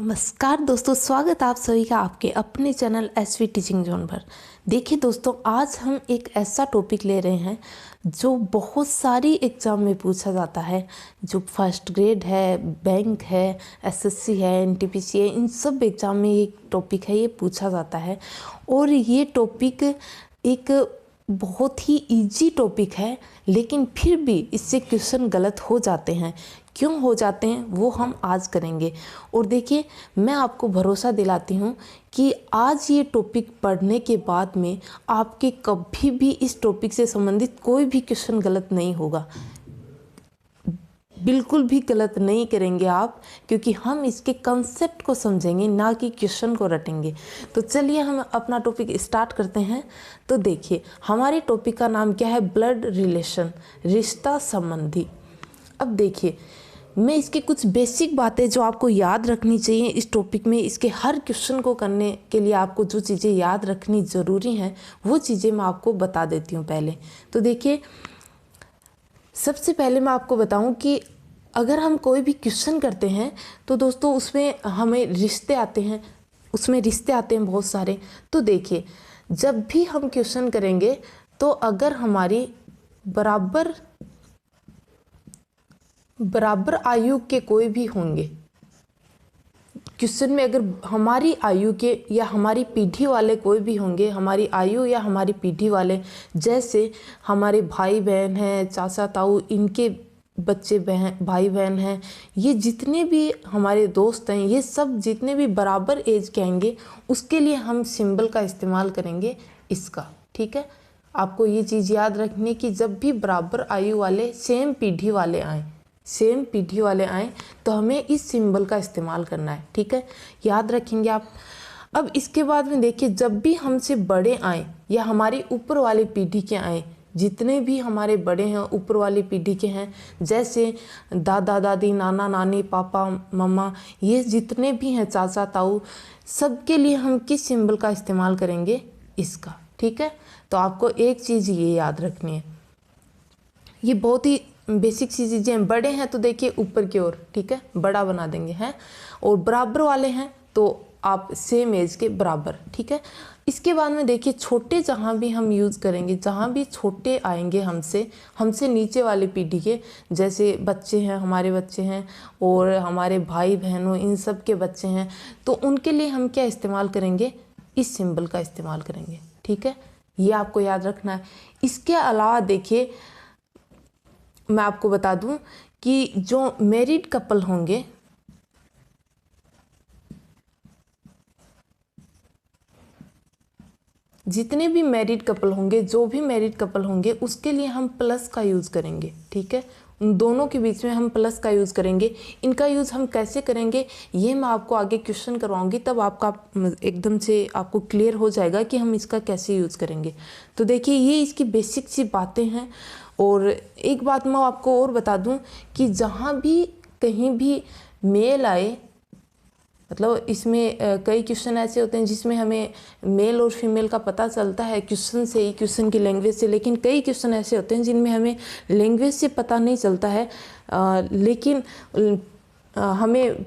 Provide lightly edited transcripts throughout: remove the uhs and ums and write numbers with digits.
नमस्कार दोस्तों, स्वागत आप सभी का आपके अपने चैनल एसवी टीचिंग जोन पर। देखिए दोस्तों, आज हम एक ऐसा टॉपिक ले रहे हैं जो बहुत सारी एग्ज़ाम में पूछा जाता है। जो फर्स्ट ग्रेड है, बैंक है, एसएससी है, एनटीपीसी है, इन सब एग्ज़ाम में ये टॉपिक है, ये पूछा जाता है। और ये टॉपिक एक बहुत ही इजी टॉपिक है, लेकिन फिर भी इससे क्वेश्चन गलत हो जाते हैं। क्यों हो जाते हैं वो हम आज करेंगे। और देखिए, मैं आपको भरोसा दिलाती हूँ कि आज ये टॉपिक पढ़ने के बाद में आपके कभी भी इस टॉपिक से संबंधित कोई भी क्वेश्चन गलत नहीं होगा। बिल्कुल भी गलत नहीं करेंगे आप, क्योंकि हम इसके कंसेप्ट को समझेंगे, ना कि क्वेश्चन को रटेंगे। तो चलिए हम अपना टॉपिक स्टार्ट करते हैं। तो देखिए, हमारे टॉपिक का नाम क्या है? ब्लड रिलेशन, रिश्ता संबंधी। अब देखिए, मैं इसके कुछ बेसिक बातें जो आपको याद रखनी चाहिए इस टॉपिक में, इसके हर क्वेश्चन को करने के लिए आपको जो चीज़ें याद रखनी ज़रूरी हैं वो चीज़ें मैं आपको बता देती हूँ पहले। तो देखिए, सबसे पहले मैं आपको बताऊं कि अगर हम कोई भी क्वेश्चन करते हैं तो दोस्तों उसमें हमें रिश्ते आते हैं, बहुत सारे। तो देखिए, जब भी हम क्वेश्चन करेंगे तो अगर हमारी बराबर आयु के कोई भी होंगे, क्वेश्चन में अगर हमारी आयु के या हमारी पीढ़ी वाले कोई भी होंगे, हमारी आयु या हमारी पीढ़ी वाले, जैसे हमारे भाई बहन हैं, चाचा ताऊ, इनके बच्चे भाई बहन हैं, ये जितने भी हमारे दोस्त हैं, ये सब जितने भी बराबर एज के आएंगे, उसके लिए हम सिंबल का इस्तेमाल करेंगे इसका। ठीक है, आपको ये चीज़ याद रखनी कि जब भी बराबर आयु वाले सेम पीढ़ी वाले आएँ तो हमें इस सिंबल का इस्तेमाल करना है। ठीक है, याद रखेंगे आप। अब इसके बाद में देखिए, जब भी हमसे बड़े आएँ या हमारी ऊपर वाली पीढ़ी के आएँ, जितने भी हमारे बड़े हैं ऊपर वाली पीढ़ी के हैं, जैसे दादा दादी, नाना नानी, पापा मम्मा, ये जितने भी हैं, चाचा ताऊ, सबके लिए हम किस सिंबल का इस्तेमाल करेंगे? इसका। ठीक है, तो आपको एक चीज़ ये याद रखनी है, ये बहुत ही बेसिक सी चीज़ें हैं। बड़े हैं तो देखिए ऊपर की ओर, ठीक है, बड़ा बना देंगे हैं, और बराबर वाले हैं तो आप सेम एज के बराबर। ठीक है, इसके बाद में देखिए, छोटे जहाँ भी हम यूज़ करेंगे, जहाँ भी छोटे आएंगे हमसे नीचे वाली पीढ़ी के, जैसे बच्चे हैं, हमारे बच्चे हैं और हमारे भाई बहनों, इन सब के बच्चे हैं, तो उनके लिए हम क्या इस्तेमाल करेंगे? इस सिंबल का इस्तेमाल करेंगे। ठीक है, ये आपको याद रखना है। इसके अलावा देखिए, मैं आपको बता दूं कि जो मैरिड कपल होंगे, जितने भी मैरिड कपल होंगे, जो भी मैरिड कपल होंगे, उसके लिए हम प्लस का यूज़ करेंगे। ठीक है, उन दोनों के बीच में हम प्लस का यूज़ करेंगे। इनका यूज़ हम कैसे करेंगे ये मैं आपको आगे क्वेश्चन करवाऊंगी, तब आपका एकदम से आपको क्लियर हो जाएगा कि हम इसका कैसे यूज़ करेंगे। तो देखिए, ये इसकी बेसिक सी बातें हैं। और एक बात मैं आपको और बता दूं कि जहाँ भी कहीं भी मेल आए, मतलब इसमें कई क्वेश्चन ऐसे होते हैं जिसमें हमें मेल और फीमेल का पता चलता है क्वेश्चन से ही, क्वेश्चन की लैंग्वेज से, लेकिन कई क्वेश्चन ऐसे होते हैं जिनमें हमें लैंग्वेज से पता नहीं चलता है, लेकिन हमें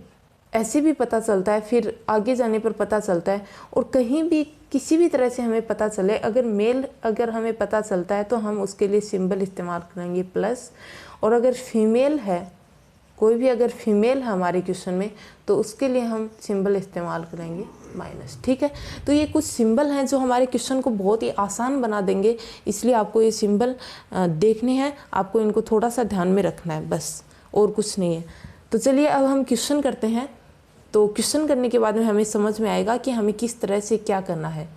ऐसे भी पता चलता है, फिर आगे जाने पर पता चलता है। और कहीं भी किसी भी तरह से हमें पता चले, अगर हमें पता चलता है तो हम उसके लिए सिंबल इस्तेमाल करेंगे प्लस। और अगर फीमेल है, कोई भी अगर फीमेल है हमारे क्वेश्चन में, तो उसके लिए हम सिंबल इस्तेमाल करेंगे माइनस। ठीक है, तो ये कुछ सिंबल हैं जो हमारे क्वेश्चन को बहुत ही आसान बना देंगे, इसलिए आपको ये सिंबल देखने हैं, आपको इनको थोड़ा सा ध्यान में रखना है, बस और कुछ नहीं है। तो चलिए अब हम क्वेश्चन करते हैं। तो क्वेश्चन करने के बाद में हमें समझ में आएगा कि हमें किस तरह से क्या करना है।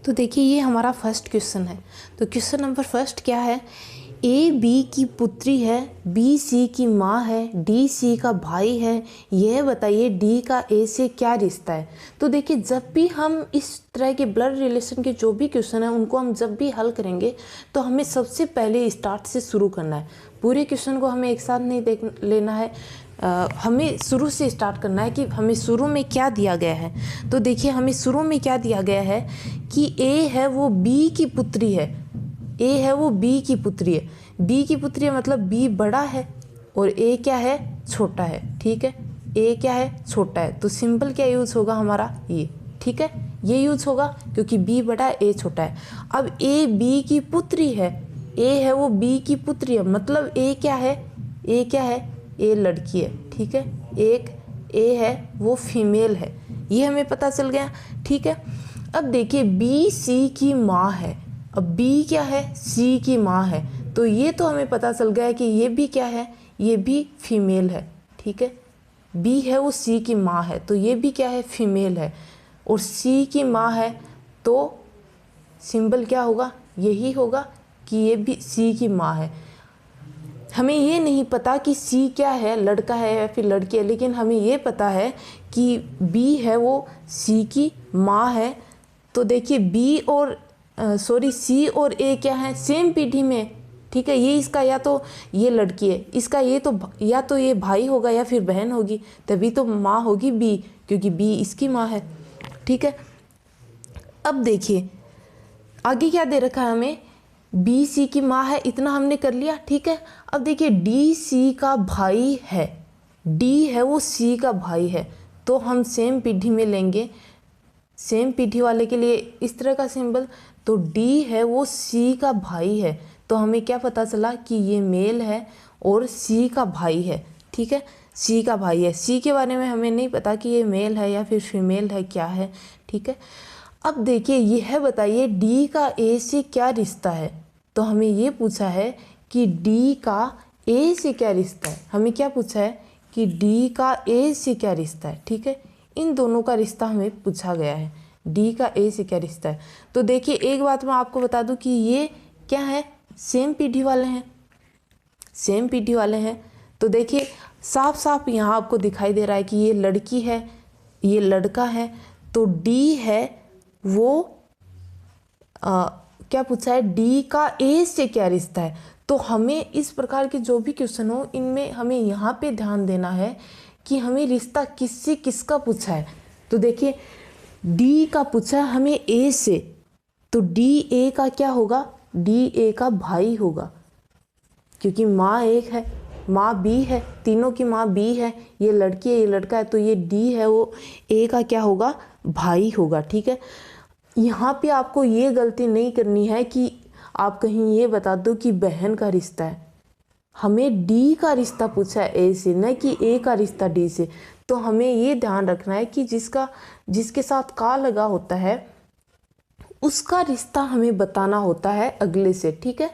तो देखिए, ये हमारा फर्स्ट क्वेश्चन है। तो क्वेश्चन नंबर फर्स्ट क्या है? ए बी की पुत्री है, बी सी की माँ है, डी सी का भाई है, यह बताइए डी का ए से क्या रिश्ता है। तो देखिए, जब भी हम इस तरह के ब्लड रिलेशन के जो भी क्वेश्चन है, उनको हम जब भी हल करेंगे तो हमें सबसे पहले स्टार्ट से शुरू करना है। पूरे क्वेश्चन को हमें एक साथ नहीं देख लेना है, हमें शुरू से स्टार्ट करना है कि हमें शुरू में क्या दिया गया है। तो देखिए, हमें शुरू में क्या दिया गया है कि ए है वो बी की पुत्री है, ए है वो बी की पुत्री है। बी की पुत्री है मतलब बी बड़ा है और ए क्या है? छोटा है। ठीक है, ए क्या है, छोटा है, तो सिंबल क्या यूज़ होगा हमारा, ये, ठीक है, ये यूज़ होगा क्योंकि बी बड़ा है, ए छोटा है। अब ए बी की पुत्री है, ए है वो बी की पुत्री है, मतलब ए क्या है, ए क्या है, ए लड़की है, ठीक है, एक ए है वो फीमेल है, ये हमें पता चल गया, ठीक है। अब देखिए बी सी की माँ है, अब बी क्या है, सी की माँ है, तो ये तो हमें पता चल गया है कि ये भी क्या है, ये भी फीमेल है, ठीक है, बी है वो सी की माँ है, तो ये भी क्या है, फीमेल है, और सी की माँ है, तो सिंबल क्या होगा, यही होगा कि ये भी सी की माँ है। हमें ये नहीं पता कि सी क्या है, लड़का है या फिर लड़की है, लेकिन हमें ये पता है कि बी है वो सी की माँ है। तो देखिए बी और सी और ए क्या है, सेम पीढ़ी में, ठीक है, ये इसका या तो ये लड़की है, इसका ये तो या तो ये भाई होगा या फिर बहन होगी, तभी तो माँ होगी बी, क्योंकि बी इसकी माँ है, ठीक है। अब देखिए आगे क्या दे रखा है हमें, बी सी की माँ है, इतना हमने कर लिया, ठीक है। अब देखिए डी सी का भाई है, डी है वो सी का भाई है, तो हम सेम पीढ़ी में लेंगे, सेम पीढ़ी वाले के लिए इस तरह का सिंबल, तो डी है वो सी का भाई है, तो हमें क्या पता चला कि ये मेल है और सी का भाई है, ठीक है, सी का भाई है। सी के बारे में हमें नहीं पता कि ये मेल है या फिर फीमेल है, क्या है, ठीक है। अब देखिए यह बताइए डी का ए से क्या रिश्ता है, तो हमें ये पूछा है कि डी का ए से क्या रिश्ता है, हमें क्या पूछा है कि डी का ए से क्या रिश्ता है, ठीक है, इन दोनों का रिश्ता हमें पूछा गया है, डी का ए से क्या रिश्ता है। तो देखिए एक बात मैं आपको बता दूं कि ये क्या है, सेम पीढ़ी वाले हैं, सेम पीढ़ी वाले हैं, तो देखिए साफ साफ यहाँ आपको दिखाई दे रहा है कि ये लड़की है, ये लड़का है, तो डी है वो क्या पूछा है, डी का ए से क्या रिश्ता है। तो हमें इस प्रकार के जो भी क्वेश्चन हो इनमें हमें यहाँ पे ध्यान देना है कि हमें रिश्ता किससे किसका पूछा है। तो देखिए डी का पूछा है हमें ए से, तो डी ए का क्या होगा, डी ए का भाई होगा, क्योंकि माँ एक है, माँ बी है, तीनों की माँ बी है, ये लड़की है ये लड़का है, तो ये डी है वो ए का क्या होगा, भाई होगा, ठीक है। यहाँ पे आपको ये गलती नहीं करनी है कि आप कहीं ये बता दो कि बहन का रिश्ता है, हमें डी का रिश्ता पूछा है ए से, न कि ए का रिश्ता डी से। तो हमें ये ध्यान रखना है कि जिसके साथ का लगा होता है उसका रिश्ता हमें बताना होता है अगले से, ठीक है।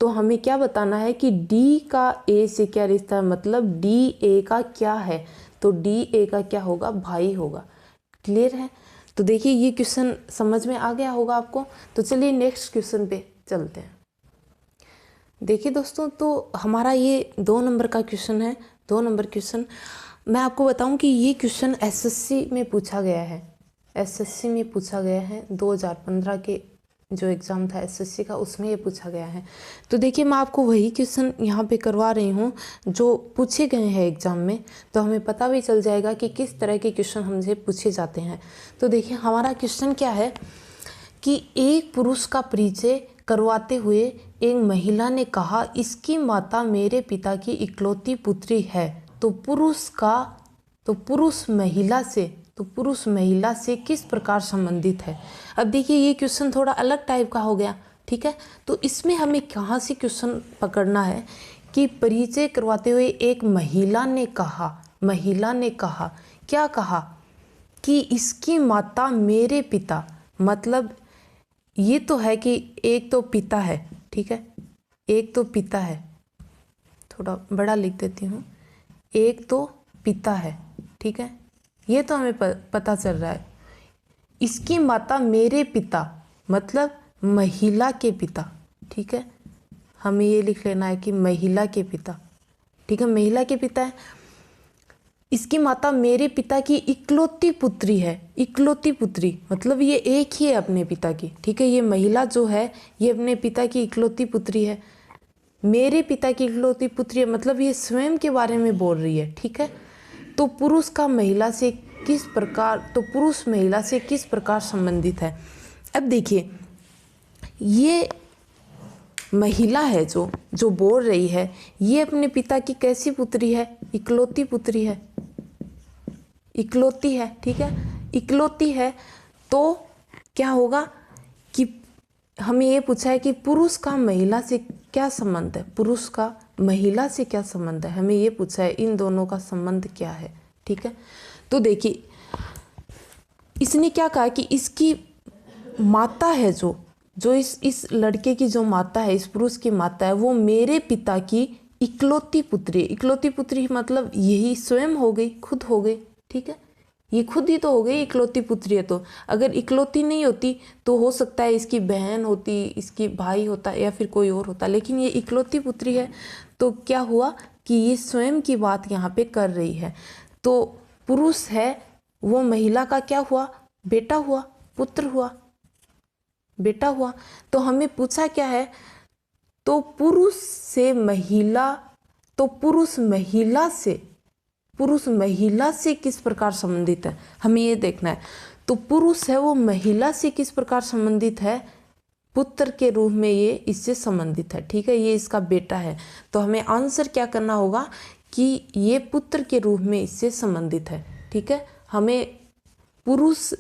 तो हमें क्या बताना है कि डी का ए से क्या रिश्ता है, मतलब डी ए का क्या है, तो डी ए का क्या होगा, भाई होगा, क्लियर है। तो देखिए ये क्वेश्चन समझ में आ गया होगा आपको। तो चलिए नेक्स्ट क्वेश्चन पे चलते हैं। देखिए दोस्तों, तो हमारा ये 2 नंबर का क्वेश्चन है, 2 नंबर क्वेश्चन। मैं आपको बताऊं कि ये क्वेश्चन एसएससी में पूछा गया है, एसएससी में पूछा गया है, 2015 के जो एग्ज़ाम था एसएससी का उसमें ये पूछा गया है। तो देखिए मैं आपको वही क्वेश्चन यहाँ पे करवा रही हूँ जो पूछे गए हैं एग्ज़ाम में, तो हमें पता भी चल जाएगा कि किस तरह के क्वेश्चन हमसे पूछे जाते हैं। तो देखिए हमारा क्वेश्चन क्या है कि एक पुरुष का परिचय करवाते हुए एक महिला ने कहा, इसकी माता मेरे पिता की इकलौती पुत्री है, तो पुरुष महिला से किस प्रकार संबंधित है। अब देखिए ये क्वेश्चन थोड़ा अलग टाइप का हो गया, ठीक है। तो इसमें हमें कहाँ से क्वेश्चन पकड़ना है कि परिचय करवाते हुए एक महिला ने कहा क्या कहा कि इसकी माता मेरे पिता, मतलब ये तो है कि एक तो पिता है, ठीक है, एक तो पिता है, थोड़ा बड़ा लिख देती हूँ, एक तो पिता है, ठीक है, ये तो हमें पता चल रहा है। इसकी माता मेरे पिता मतलब महिला के पिता, ठीक है, हमें ये लिख लेना है कि महिला के पिता, ठीक है, महिला के पिता है। इसकी माता मेरे पिता की इकलौती पुत्री है, इकलौती पुत्री मतलब ये एक ही है अपने पिता की, ठीक है, ये महिला जो है ये अपने पिता की इकलौती पुत्री है, मेरे पिता की इकलौती पुत्री है, मतलब ये स्वयं के बारे में बोल रही है, ठीक है। तो पुरुष महिला से किस प्रकार संबंधित है। अब देखिए ये महिला है जो बोल रही है, ये अपने पिता की कैसी पुत्री है, इकलौती पुत्री है, इकलौती है, ठीक है, इकलौती है। तो क्या होगा कि हमें ये पूछा है कि पुरुष का महिला से क्या संबंध है, पुरुष का महिला से क्या संबंध है, हमें ये पूछा है इन दोनों का संबंध क्या है, ठीक है। तो देखिए इसने क्या कहा कि इसकी माता है, जो इस लड़के की जो माता है, इस पुरुष की माता है, वो मेरे पिता की इकलौती पुत्री है। इकलौती पुत्री मतलब यही स्वयं हो गई, खुद हो गई, ठीक है, ये खुद ही तो हो गई इकलौती पुत्री है। तो अगर इकलौती नहीं होती तो हो सकता है इसकी बहन होती, इसकी भाई होता या फिर कोई और होता, लेकिन ये इकलौती पुत्री है। तो क्या हुआ कि ये स्वयं की बात यहाँ पे कर रही है। तो पुरुष है वो महिला का क्या हुआ, बेटा हुआ, पुत्र हुआ, बेटा हुआ। तो हमें पूछा क्या है, तो पुरुष से महिला, तो पुरुष महिला से किस प्रकार संबंधित है, हमें ये देखना है। तो पुरुष है वो महिला से किस प्रकार संबंधित है, पुत्र के रूप में ये इससे संबंधित है, ठीक है, ये इसका बेटा है। तो हमें आंसर क्या करना होगा कि ये पुत्र के रूप में इससे संबंधित है, ठीक है। हमें पुरुष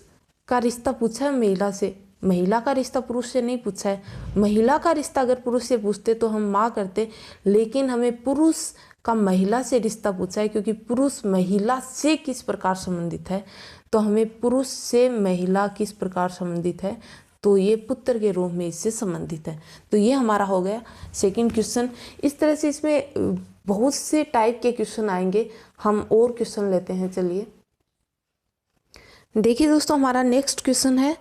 का रिश्ता पूछा है महिला से, महिला का रिश्ता पुरुष से नहीं पूछा है। महिला का रिश्ता अगर पुरुष से पूछते तो हम माँ करते, लेकिन हमें पुरुष का महिला से रिश्ता पूछा है, क्योंकि पुरुष महिला से किस प्रकार संबंधित है। तो हमें पुरुष से महिला किस प्रकार संबंधित है, तो ये पुत्र के रूप में इससे संबंधित है। तो ये हमारा हो गया सेकंड क्वेश्चन। इस तरह से इसमें बहुत से टाइप के क्वेश्चन आएंगे, हम और क्वेश्चन लेते हैं। चलिए देखिए दोस्तों, हमारा नेक्स्ट क्वेश्चन है।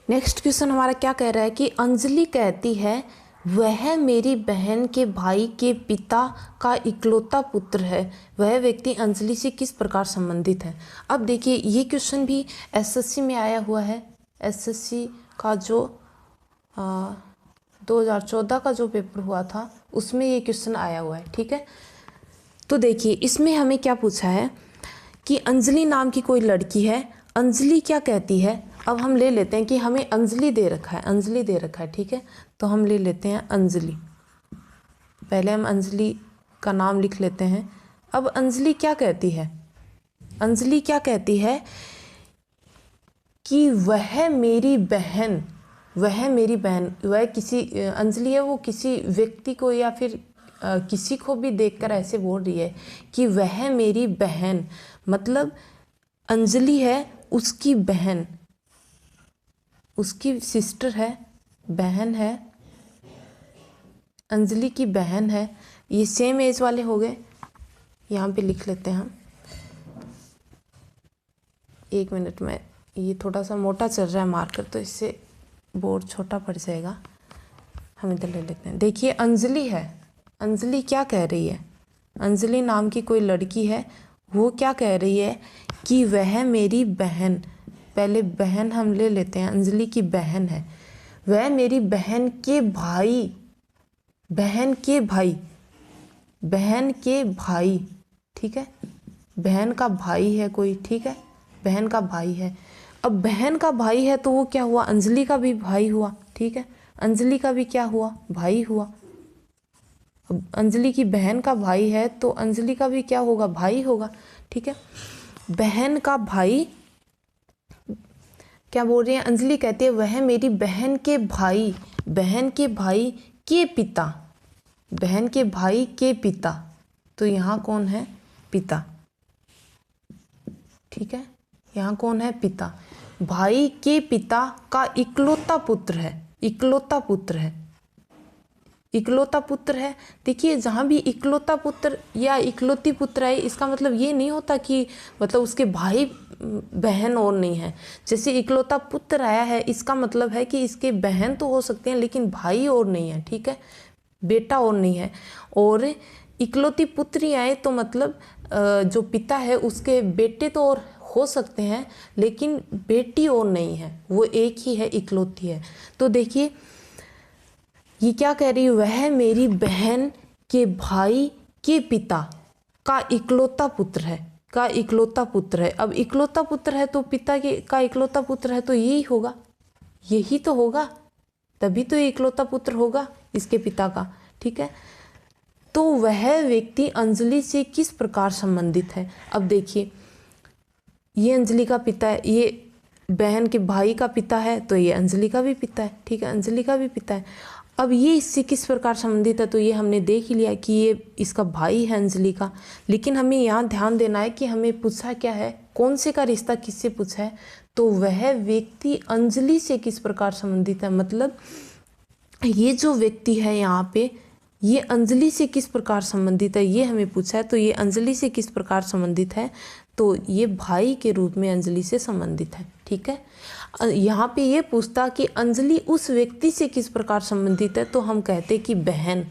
नेक्स्ट क्वेश्चन हमारा क्या कह रहा है कि अंजलि कहती है वह मेरी बहन के भाई के पिता का इकलौता पुत्र है, वह व्यक्ति अंजलि से किस प्रकार संबंधित है। अब देखिए ये क्वेश्चन भी एसएससी में आया हुआ है। एसएससी का जो 2014 का जो पेपर हुआ था उसमें ये क्वेश्चन आया हुआ है, ठीक है। तो देखिए इसमें हमें क्या पूछा है कि अंजलि नाम की कोई लड़की है, अंजलि क्या कहती है। अब हम ले लेते हैं कि हमें अंजलि दे रखा है, अंजलि दे रखा है, ठीक है। तो हम ले लेते हैं अंजलि, पहले हम अंजलि का नाम लिख लेते हैं। अब अंजलि क्या कहती है, अंजलि क्या कहती है कि वह मेरी बहन, वह किसी, अंजलि है वो किसी व्यक्ति को या फिर किसी को भी देखकर ऐसे बोल रही है कि वह मेरी बहन, मतलब अंजलि है उसकी बहन, उसकी सिस्टर है, बहन है, अंजलि की बहन है। ये सेम एज वाले हो गए, यहाँ पे लिख लेते हैं हम। एक मिनट में, ये थोड़ा सा मोटा चल रहा है मार्कर, तो इससे बोर्ड छोटा पड़ जाएगा, हम इधर ले लेते हैं। देखिए अंजलि है, अंजलि क्या कह रही है, अंजलि नाम की कोई लड़की है, वो क्या कह रही है कि वह मेरी बहन, पहले बहन हम ले लेते हैं, अंजलि की बहन है, वह मेरी बहन के भाई, बहन के भाई, बहन के भाई, ठीक है, बहन का भाई है कोई, ठीक है, बहन का भाई है। अब बहन का भाई है तो वो क्या हुआ, अंजलि का भी भाई हुआ, ठीक है, अंजलि का भी क्या हुआ, भाई हुआ। अब अंजलि की बहन का भाई है तो अंजलि का भी क्या होगा, भाई होगा, ठीक है। बहन का भाई, क्या बोल रही है, अंजलि कहती है वह मेरी बहन के भाई, बहन के भाई के पिता, बहन के भाई के पिता, तो यहाँ कौन है, पिता, ठीक है, यहाँ कौन है, पिता, भाई के पिता का इकलौता पुत्र है, इकलौता पुत्र है, इकलौता पुत्र है। देखिए जहाँ भी इकलौता पुत्र या इकलौती पुत्र है, इसका मतलब ये नहीं होता कि मतलब उसके भाई बहन और नहीं है। जैसे इकलौता पुत्र आया है, इसका मतलब है कि इसके बहन तो हो सकते हैं लेकिन भाई और नहीं है, ठीक है, बेटा और नहीं है। और इकलौती पुत्री आए तो मतलब जो पिता है उसके बेटे तो और हो सकते हैं लेकिन बेटी और नहीं है, वो एक ही है, इकलौती है। तो देखिए ये क्या कह रही है, वह मेरी बहन के भाई के पिता का इकलौता पुत्र है, का इकलौता पुत्र है। अब इकलौता पुत्र है तो पिता के का इकलौता पुत्र है तो यही होगा, यही तो होगा, तभी तो ये इकलौता पुत्र होगा इसके पिता का, ठीक है। तो वह व्यक्ति अंजलि से किस प्रकार संबंधित है। अब देखिए ये अंजलि का पिता है, ये बहन के भाई का पिता है, तो ये अंजलि का भी पिता है, ठीक है, अंजलि का भी पिता है। अब ये इससे किस प्रकार संबंधित है, तो ये हमने देख ही लिया कि ये इसका भाई है अंजलि का। लेकिन हमें यहाँ ध्यान देना है कि हमें पूछा क्या है, कौन से का रिश्ता किससे पूछा है, तो वह व्यक्ति अंजलि से किस प्रकार संबंधित है। मतलब ये जो व्यक्ति है यहाँ पे, ये अंजलि से किस प्रकार संबंधित है, ये हमें पूछा है। तो ये अंजलि से किस प्रकार संबंधित है, तो ये भाई के रूप में अंजलि से संबंधित है, ठीक है। यहाँ पे ये पूछता कि अंजलि उस व्यक्ति से किस प्रकार संबंधित है, तो हम कहते कि बहन,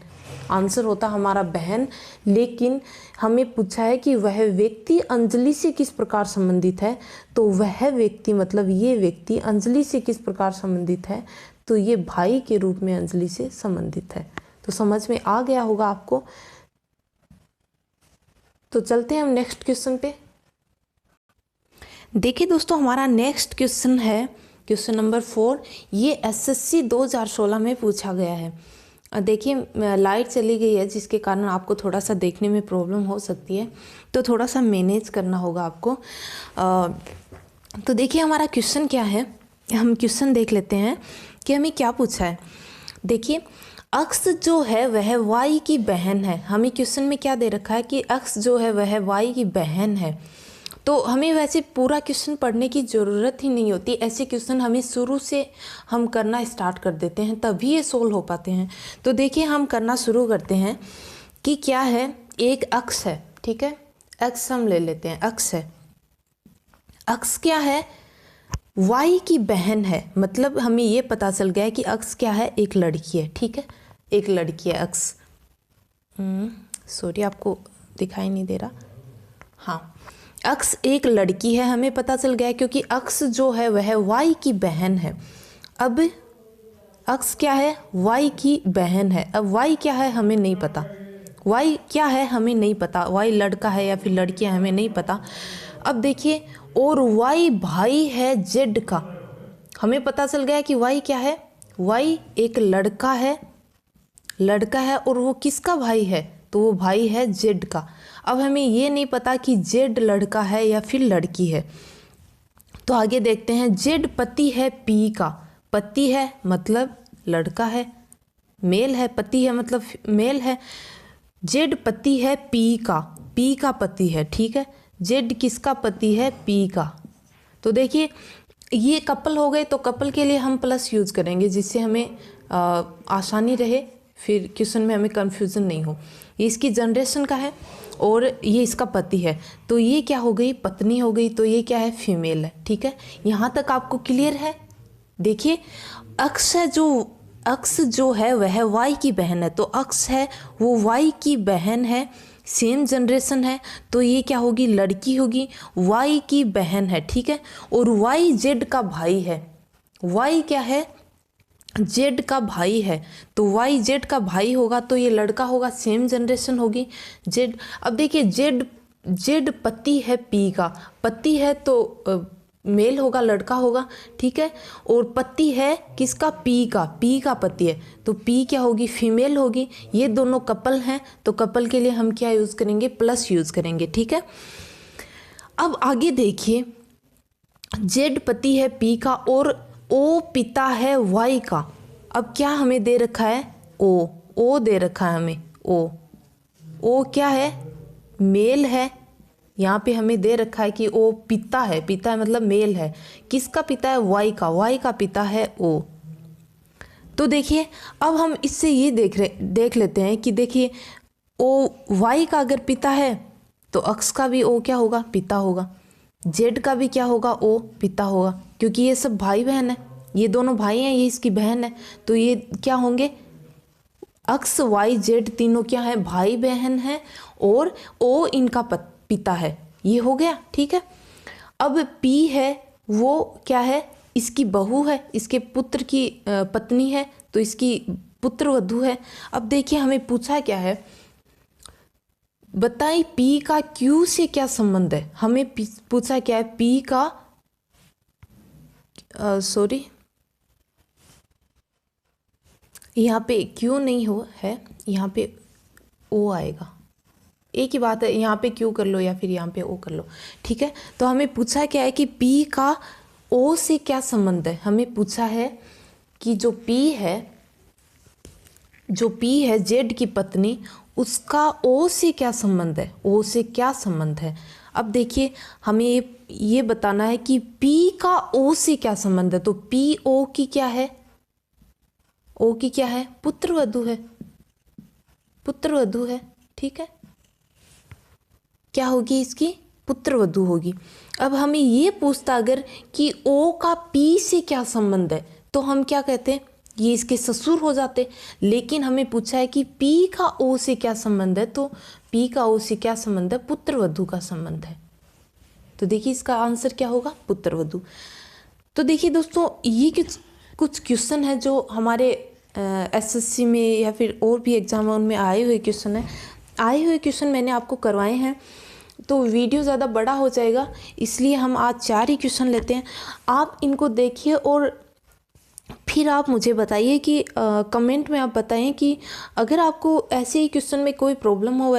आंसर होता हमारा बहन। लेकिन हमें पूछा है कि वह व्यक्ति अंजलि से किस प्रकार संबंधित है, तो वह व्यक्ति मतलब ये व्यक्ति अंजलि से किस प्रकार संबंधित है, तो ये भाई के रूप में अंजलि से संबंधित है। तो समझ में आ गया होगा आपको। तो चलते हैं हम नेक्स्ट क्वेश्चन पे। देखिए दोस्तों, हमारा नेक्स्ट क्वेश्चन है क्वेश्चन नंबर 4। ये एसएससी 2016 में पूछा गया है। देखिए लाइट चली गई है, जिसके कारण आपको थोड़ा सा देखने में प्रॉब्लम हो सकती है, तो थोड़ा सा मैनेज करना होगा आपको। तो देखिए हमारा क्वेश्चन क्या है, हम क्वेश्चन देख लेते हैं कि हमें क्या पूछा है। देखिए अक्स जो है वह वाई की बहन है। हमें क्वेश्चन में क्या दे रखा है कि अक्स जो है वह वाई की बहन है। तो हमें वैसे पूरा क्वेश्चन पढ़ने की ज़रूरत ही नहीं होती, ऐसे क्वेश्चन हमें शुरू से हम करना स्टार्ट कर देते हैं, तभी ये सोल्व हो पाते हैं। तो देखिए हम करना शुरू करते हैं कि क्या है, एक अक्स है, ठीक है, अक्स हम ले लेते हैं, अक्स है, अक्स क्या है, वाई की बहन है। मतलब हमें ये पता चल गया है कि अक्स क्या है, एक लड़की है, ठीक है, एक लड़की है अक्स। सॉरी आपको दिखाई नहीं दे रहा, हाँ, अक्स एक लड़की है, हमें पता चल गया क्योंकि अक्स जो है वह वाई की बहन है। अब अक्स क्या है, वाई की बहन है। अब वाई क्या है हमें नहीं पता, वाई क्या है हमें नहीं पता, वाई लड़का है या फिर लड़की है हमें नहीं पता। अब देखिए, और वाई भाई है जेड का। हमें पता चल गया कि वाई क्या है, वाई एक लड़का है, लड़का है, और वो किसका भाई है, तो वो भाई है जेड का। अब हमें ये नहीं पता कि जेड लड़का है या फिर लड़की है। तो आगे देखते हैं, जेड पति है पी का। पति है मतलब लड़का है, मेल है, पति है मतलब मेल है। जेड पति है पी का, पी का पति है, ठीक है, जेड किसका पति है, पी का। तो देखिए ये कपल हो गए, तो कपल के लिए हम प्लस यूज़ करेंगे जिससे हमें आसानी रहे, फिर क्वेश्चन में हमें कन्फ्यूज़न नहीं हो। ये इसकी जनरेशन का है और ये इसका पति है, तो ये क्या हो गई, पत्नी हो गई, तो ये क्या है, फीमेल है, ठीक है। यहाँ तक आपको क्लियर है। देखिए अक्स है, जो अक्स जो है वह वाई की बहन है, तो अक्स है वो वाई की बहन है, सेम जनरेशन है, तो ये क्या होगी, लड़की होगी, वाई की बहन है, ठीक है। और वाई जेड का भाई है, वाई क्या है, जेड का भाई है, तो वाई जेड का भाई होगा, तो ये लड़का होगा, सेम जनरेशन होगी जेड। अब देखिए जेड, जेड पति है पी का, पति है तो मेल होगा, लड़का होगा, ठीक है। और पति है किसका, पी का, पी का पति है, तो पी क्या होगी, फीमेल होगी। ये दोनों कपल हैं, तो कपल के लिए हम क्या यूज़ करेंगे, प्लस यूज़ करेंगे, ठीक है। अब आगे देखिए, जेड पति है पी का और ओ पिता है वाई का। अब क्या हमें दे रखा है, ओ दे रखा है हमें, ओ क्या है, मेल है। यहाँ पे हमें दे रखा है कि ओ पिता है, पिता है मतलब मेल है, किसका पिता है, वाई का, वाई का पिता है ओ। तो देखिए अब हम इससे ये देख लेते हैं कि देखिए ओ वाई का अगर पिता है तो अक्स का भी ओ क्या होगा, पिता होगा, जेड का भी क्या होगा, ओ पिता होगा, क्योंकि ये सब भाई बहन है, ये दोनों भाई हैं, ये इसकी बहन है, तो ये क्या होंगे, अक्स वाई जेड तीनों क्या है, भाई बहन है, और ओ इनका पिता है, ये हो गया, ठीक है। अब पी है वो क्या है, इसकी बहू है, इसके पुत्र की पत्नी है, तो इसकी पुत्र वधू है। अब देखिए हमें पूछा क्या है, बताइए पी का क्यू से क्या संबंध है। हमें पूछा क्या है, पी का सॉरी यहाँ पे क्यू नहीं हो है, यहाँ पे ओ आएगा, एक ही बात है, यहाँ पे क्यू कर लो या फिर यहाँ पे ओ कर लो, ठीक है। तो हमें पूछा क्या है कि पी का ओ से क्या संबंध है। हमें पूछा है कि जो पी है जेड की पत्नी, उसका ओ से क्या संबंध है, ओ से क्या संबंध है। अब देखिए हमें ये बताना है कि पी का ओ से क्या संबंध है। तो पी ओ की क्या है, ओ की क्या है, पुत्रवधू है, पुत्रवधू है, ठीक है। क्या होगी इसकी, पुत्रवधू होगी। अब हमें ये पूछता अगर कि ओ का पी से क्या संबंध है, तो हम क्या कहते हैं, ये इसके ससुर हो जाते। लेकिन हमें पूछा है कि पी का ओ से क्या संबंध है, तो पी का ओ से क्या संबंध है, पुत्रवधू का संबंध है। तो देखिए इसका आंसर क्या होगा, पुत्रवधू। तो देखिए दोस्तों ये कुछ क्वेश्चन है जो हमारे एसएससी में या फिर और भी एग्जाम में उनमें आए हुए क्वेश्चन मैंने आपको करवाए हैं। तो वीडियो ज़्यादा बड़ा हो जाएगा, इसलिए हम आज 4 ही क्वेश्चन लेते हैं। आप इनको देखिए और फिर आप मुझे बताइए कि कमेंट में आप बताएं कि अगर आपको ऐसे ही क्वेश्चन में कोई प्रॉब्लम हो।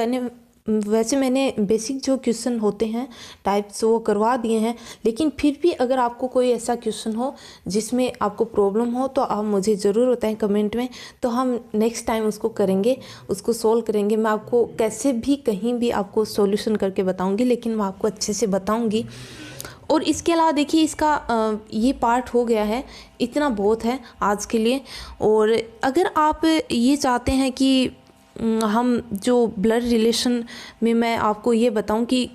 वैसे मैंने बेसिक जो क्वेश्चन होते हैं टाइप्स वो करवा दिए हैं, लेकिन फिर भी अगर आपको कोई ऐसा क्वेश्चन हो जिसमें आपको प्रॉब्लम हो तो आप मुझे ज़रूर बताएं कमेंट में। तो हम नेक्स्ट टाइम उसको करेंगे, उसको सोल्व करेंगे। मैं आपको कैसे भी कहीं भी आपको सॉल्यूशन करके बताऊंगी, लेकिन मैं आपको अच्छे से बताऊंगी। और इसके अलावा देखिए इसका ये पार्ट हो गया है, इतना बहुत है आज के लिए। और अगर आप ये चाहते हैं कि हम जो ब्लड रिलेशन में मैं आपको ये बताऊं कि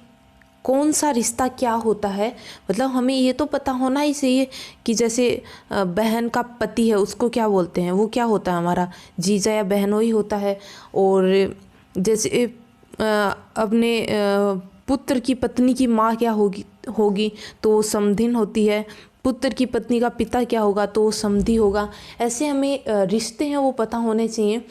कौन सा रिश्ता क्या होता है, मतलब हमें ये तो पता होना ही चाहिए कि जैसे बहन का पति है उसको क्या बोलते हैं, वो क्या होता है, हमारा जीजा या बहनोई होता है। और जैसे अपने पुत्र की पत्नी की माँ क्या होगी तो वो समधिन होती है। पुत्र की पत्नी का पिता क्या होगा तो वो समधी होगा। ऐसे हमें रिश्ते हैं वो पता होने चाहिए।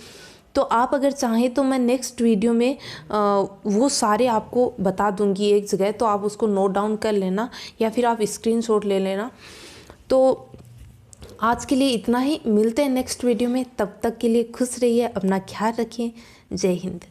तो आप अगर चाहें तो मैं नेक्स्ट वीडियो में वो सारे आपको बता दूंगी एक जगह, तो आप उसको नोट डाउन कर लेना या फिर आप स्क्रीनशॉट ले लेना। तो आज के लिए इतना ही, मिलते हैं नेक्स्ट वीडियो में। तब तक के लिए खुश रहिए, अपना ख्याल रखिए। जय हिंद।